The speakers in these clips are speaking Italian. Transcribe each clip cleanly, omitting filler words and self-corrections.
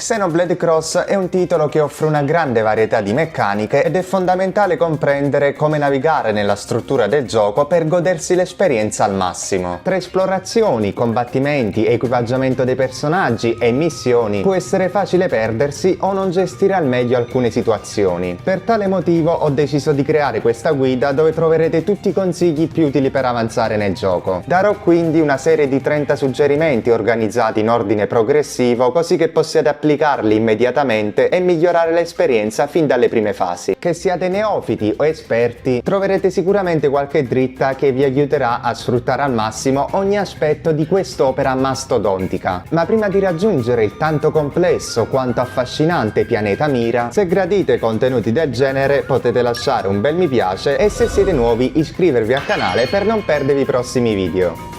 Xenoblade Cross è un titolo che offre una grande varietà di meccaniche ed è fondamentale comprendere come navigare nella struttura del gioco per godersi l'esperienza al massimo. Tra esplorazioni, combattimenti, equipaggiamento dei personaggi e missioni può essere facile perdersi o non gestire al meglio alcune situazioni. Per tale motivo ho deciso di creare questa guida dove troverete tutti i consigli più utili per avanzare nel gioco. Darò quindi una serie di 30 suggerimenti organizzati in ordine progressivo così che possiate applicarli immediatamente e migliorare l'esperienza fin dalle prime fasi. Che siate neofiti o esperti, troverete sicuramente qualche dritta che vi aiuterà a sfruttare al massimo ogni aspetto di quest'opera mastodontica. Ma prima di raggiungere il tanto complesso quanto affascinante pianeta Mira, se gradite contenuti del genere potete lasciare un bel mi piace e se siete nuovi iscrivervi al canale per non perdervi i prossimi video.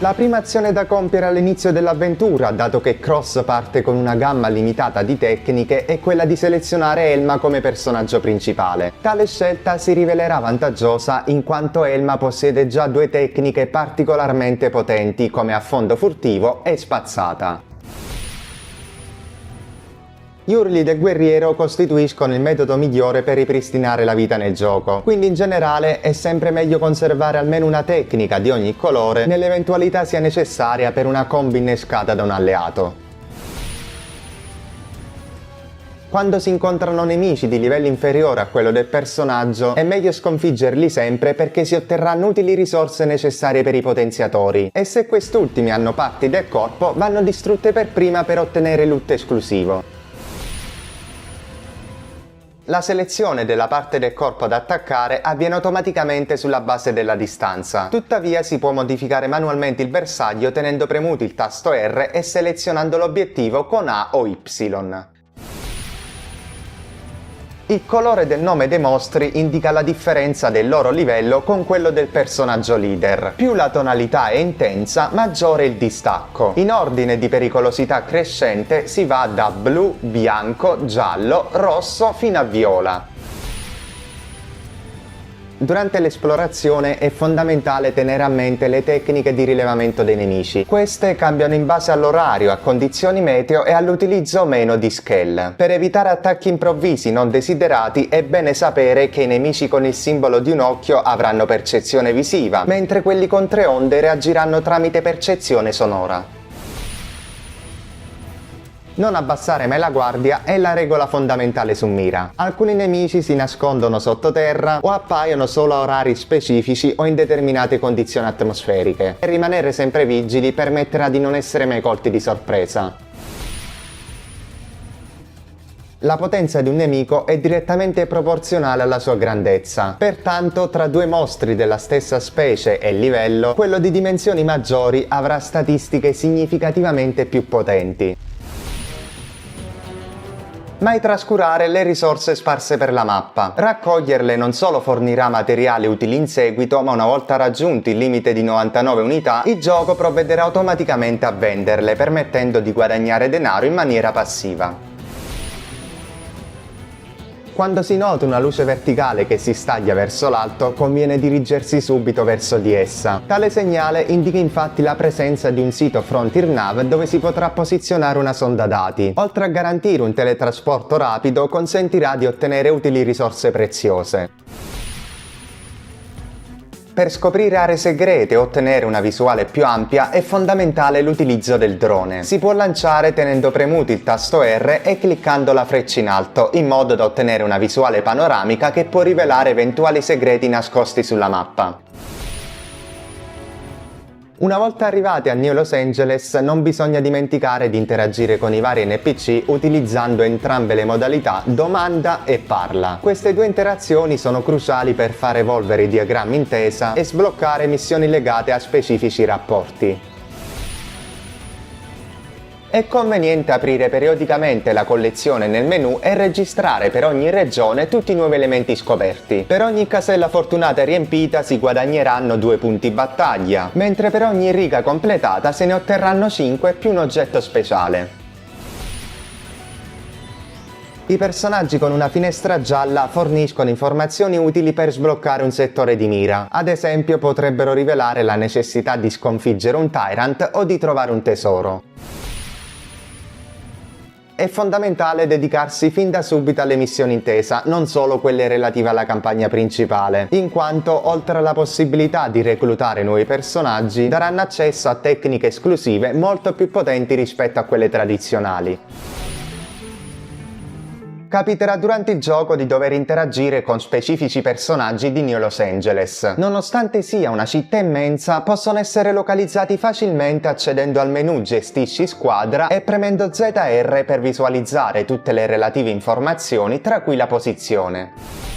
La prima azione da compiere all'inizio dell'avventura, dato che Cross parte con una gamma limitata di tecniche, è quella di selezionare Elma come personaggio principale. Tale scelta si rivelerà vantaggiosa in quanto Elma possiede già due tecniche particolarmente potenti come affondo furtivo e spazzata. Gli urli del guerriero costituiscono il metodo migliore per ripristinare la vita nel gioco, quindi in generale è sempre meglio conservare almeno una tecnica di ogni colore nell'eventualità sia necessaria per una combo innescata da un alleato. Quando si incontrano nemici di livello inferiore a quello del personaggio, è meglio sconfiggerli sempre perché si otterranno utili risorse necessarie per i potenziatori, e se quest'ultimi hanno parti del corpo vanno distrutte per prima per ottenere loot esclusivo. La selezione della parte del corpo da attaccare avviene automaticamente sulla base della distanza. Tuttavia si può modificare manualmente il bersaglio tenendo premuto il tasto R e selezionando l'obiettivo con A o Y. Il colore del nome dei mostri indica la differenza del loro livello con quello del personaggio leader. Più la tonalità è intensa, maggiore il distacco. In ordine di pericolosità crescente si va da blu, bianco, giallo, rosso fino a viola. Durante l'esplorazione è fondamentale tenere a mente le tecniche di rilevamento dei nemici. Queste cambiano in base all'orario, a condizioni meteo e all'utilizzo o meno di scale. Per evitare attacchi improvvisi non desiderati è bene sapere che i nemici con il simbolo di un occhio avranno percezione visiva, mentre quelli con tre onde reagiranno tramite percezione sonora. Non abbassare mai la guardia è la regola fondamentale su Mira. Alcuni nemici si nascondono sottoterra o appaiono solo a orari specifici o in determinate condizioni atmosferiche, e rimanere sempre vigili permetterà di non essere mai colti di sorpresa. La potenza di un nemico è direttamente proporzionale alla sua grandezza, pertanto tra due mostri della stessa specie e livello, quello di dimensioni maggiori avrà statistiche significativamente più potenti. Mai trascurare le risorse sparse per la mappa. Raccoglierle non solo fornirà materiali utili in seguito, ma una volta raggiunto il limite di 99 unità, il gioco provvederà automaticamente a venderle, permettendo di guadagnare denaro in maniera passiva. Quando si nota una luce verticale che si staglia verso l'alto, conviene dirigersi subito verso di essa. Tale segnale indica infatti la presenza di un sito Frontier Nav dove si potrà posizionare una sonda dati. Oltre a garantire un teletrasporto rapido, consentirà di ottenere utili risorse preziose. Per scoprire aree segrete e ottenere una visuale più ampia è fondamentale l'utilizzo del drone. Si può lanciare tenendo premuto il tasto R e cliccando la freccia in alto, in modo da ottenere una visuale panoramica che può rivelare eventuali segreti nascosti sulla mappa. Una volta arrivati a New Los Angeles non bisogna dimenticare di interagire con i vari NPC utilizzando entrambe le modalità domanda e parla. Queste due interazioni sono cruciali per far evolvere i diagrammi intesa e sbloccare missioni legate a specifici rapporti. È conveniente aprire periodicamente la collezione nel menu e registrare per ogni regione tutti i nuovi elementi scoperti. Per ogni casella fortunata riempita si guadagneranno 2 punti battaglia, mentre per ogni riga completata se ne otterranno 5 più un oggetto speciale. I personaggi con una finestra gialla forniscono informazioni utili per sbloccare un settore di mira. Ad esempio potrebbero rivelare la necessità di sconfiggere un Tyrant o di trovare un tesoro. È fondamentale dedicarsi fin da subito alle missioni intesa, non solo quelle relative alla campagna principale, in quanto oltre alla possibilità di reclutare nuovi personaggi, daranno accesso a tecniche esclusive molto più potenti rispetto a quelle tradizionali. Capiterà durante il gioco di dover interagire con specifici personaggi di New Los Angeles. Nonostante sia una città immensa, possono essere localizzati facilmente accedendo al menu Gestisci squadra e premendo ZR per visualizzare tutte le relative informazioni, tra cui la posizione.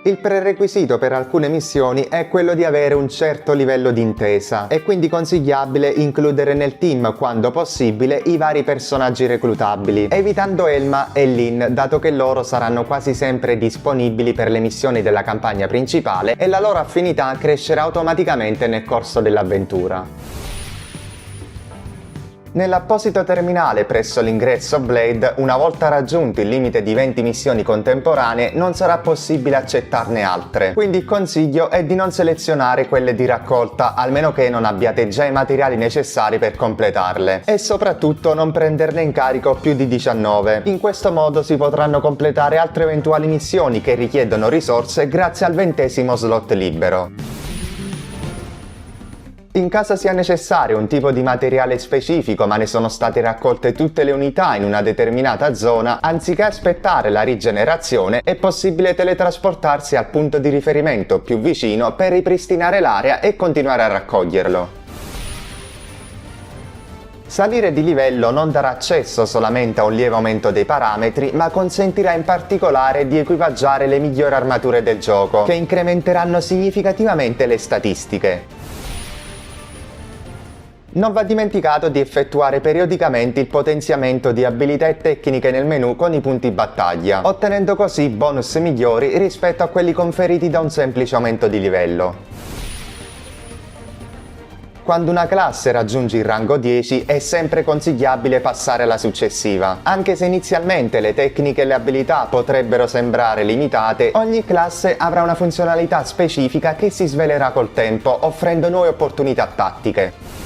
Il prerequisito per alcune missioni è quello di avere un certo livello di intesa, è quindi consigliabile includere nel team, quando possibile, i vari personaggi reclutabili, evitando Elma e Lynn, dato che loro saranno quasi sempre disponibili per le missioni della campagna principale e la loro affinità crescerà automaticamente nel corso dell'avventura. Nell'apposito terminale presso l'ingresso Blade, una volta raggiunto il limite di 20 missioni contemporanee, non sarà possibile accettarne altre, quindi il consiglio è di non selezionare quelle di raccolta, almeno che non abbiate già i materiali necessari per completarle, e soprattutto non prenderne in carico più di 19. In questo modo si potranno completare altre eventuali missioni che richiedono risorse grazie al 20° slot libero. In caso sia necessario un tipo di materiale specifico ma ne sono state raccolte tutte le unità in una determinata zona, anziché aspettare la rigenerazione è possibile teletrasportarsi al punto di riferimento più vicino per ripristinare l'area e continuare a raccoglierlo. Salire di livello non darà accesso solamente a un lieve aumento dei parametri, ma consentirà in particolare di equipaggiare le migliori armature del gioco, che incrementeranno significativamente le statistiche. Non va dimenticato di effettuare periodicamente il potenziamento di abilità e tecniche nel menu con i punti battaglia, ottenendo così bonus migliori rispetto a quelli conferiti da un semplice aumento di livello. Quando una classe raggiunge il rango 10 è sempre consigliabile passare alla successiva. Anche se inizialmente le tecniche e le abilità potrebbero sembrare limitate, ogni classe avrà una funzionalità specifica che si svelerà col tempo, offrendo nuove opportunità tattiche.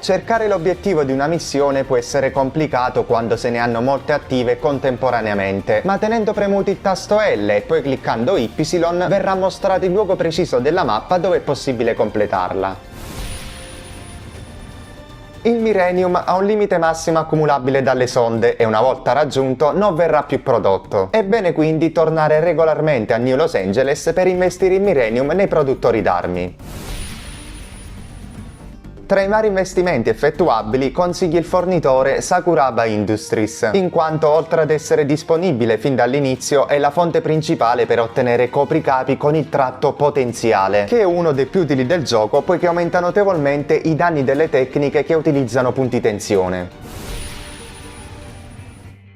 Cercare l'obiettivo di una missione può essere complicato quando se ne hanno molte attive contemporaneamente, ma tenendo premuto il tasto L e poi cliccando Y verrà mostrato il luogo preciso della mappa dove è possibile completarla. Il Millennium ha un limite massimo accumulabile dalle sonde e una volta raggiunto non verrà più prodotto. È bene quindi tornare regolarmente a New Los Angeles per investire il Millennium nei produttori d'armi. Tra i vari investimenti effettuabili consigli il fornitore Sakuraba Industries, in quanto oltre ad essere disponibile fin dall'inizio è la fonte principale per ottenere copricapi con il tratto potenziale, che è uno dei più utili del gioco poiché aumenta notevolmente i danni delle tecniche che utilizzano punti tensione.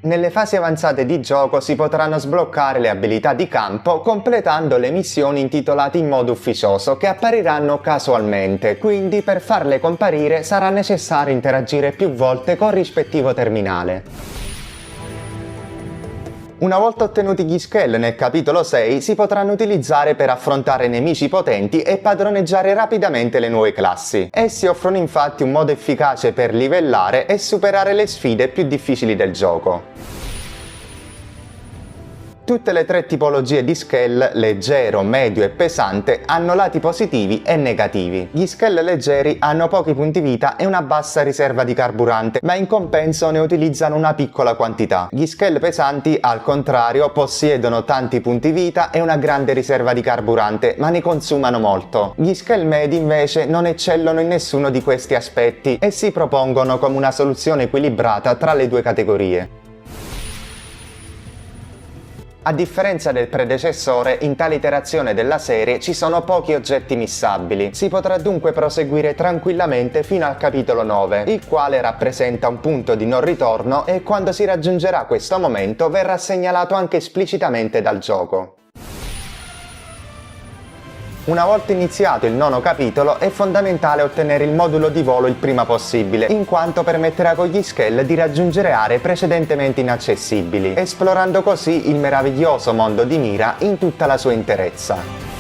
Nelle fasi avanzate di gioco si potranno sbloccare le abilità di campo completando le missioni intitolate in modo ufficioso che appariranno casualmente, quindi per farle comparire sarà necessario interagire più volte col rispettivo terminale. Una volta ottenuti gli scale nel capitolo 6 si potranno utilizzare per affrontare nemici potenti e padroneggiare rapidamente le nuove classi. Essi offrono infatti un modo efficace per livellare e superare le sfide più difficili del gioco. Tutte le tre tipologie di scale, leggero, medio e pesante, hanno lati positivi e negativi. Gli scale leggeri hanno pochi punti vita e una bassa riserva di carburante, ma in compenso ne utilizzano una piccola quantità. Gli scale pesanti, al contrario, possiedono tanti punti vita e una grande riserva di carburante, ma ne consumano molto. Gli scale medi invece non eccellono in nessuno di questi aspetti e si propongono come una soluzione equilibrata tra le due categorie. A differenza del predecessore, in tale iterazione della serie ci sono pochi oggetti missabili. Si potrà dunque proseguire tranquillamente fino al capitolo 9, il quale rappresenta un punto di non ritorno e quando si raggiungerà questo momento verrà segnalato anche esplicitamente dal gioco. Una volta iniziato il nono capitolo è fondamentale ottenere il modulo di volo il prima possibile, in quanto permetterà con gli Skell di raggiungere aree precedentemente inaccessibili, esplorando così il meraviglioso mondo di Mira in tutta la sua interezza.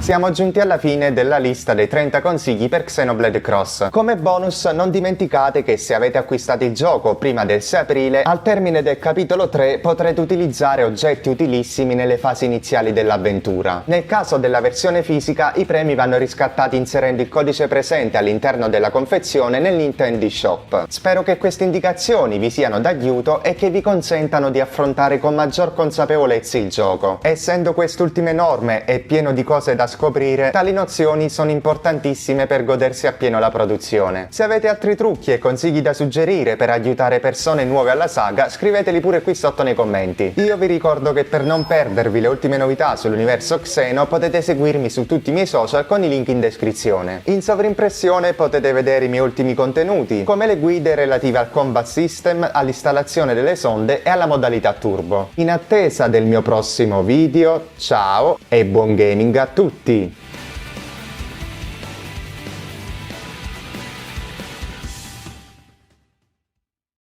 Siamo giunti alla fine della lista dei 30 consigli per Xenoblade Cross. Come bonus non dimenticate che se avete acquistato il gioco prima del 6 aprile, al termine del capitolo 3 potrete utilizzare oggetti utilissimi nelle fasi iniziali dell'avventura. Nel caso della versione fisica i premi vanno riscattati inserendo il codice presente all'interno della confezione nel Nintendo Shop. Spero che queste indicazioni vi siano d'aiuto e che vi consentano di affrontare con maggior consapevolezza il gioco. Essendo quest'ultimo enorme e pieno di cose da scoprire, tali nozioni sono importantissime per godersi appieno la produzione. Se avete altri trucchi e consigli da suggerire per aiutare persone nuove alla saga, scriveteli pure qui sotto nei commenti. Io vi ricordo che per non perdervi le ultime novità sull'universo Xeno potete seguirmi su tutti i miei social con i link in descrizione. In sovrimpressione potete vedere i miei ultimi contenuti, come le guide relative al combat system, all'installazione delle sonde e alla modalità turbo. In attesa del mio prossimo video, ciao e buon gaming a tutti!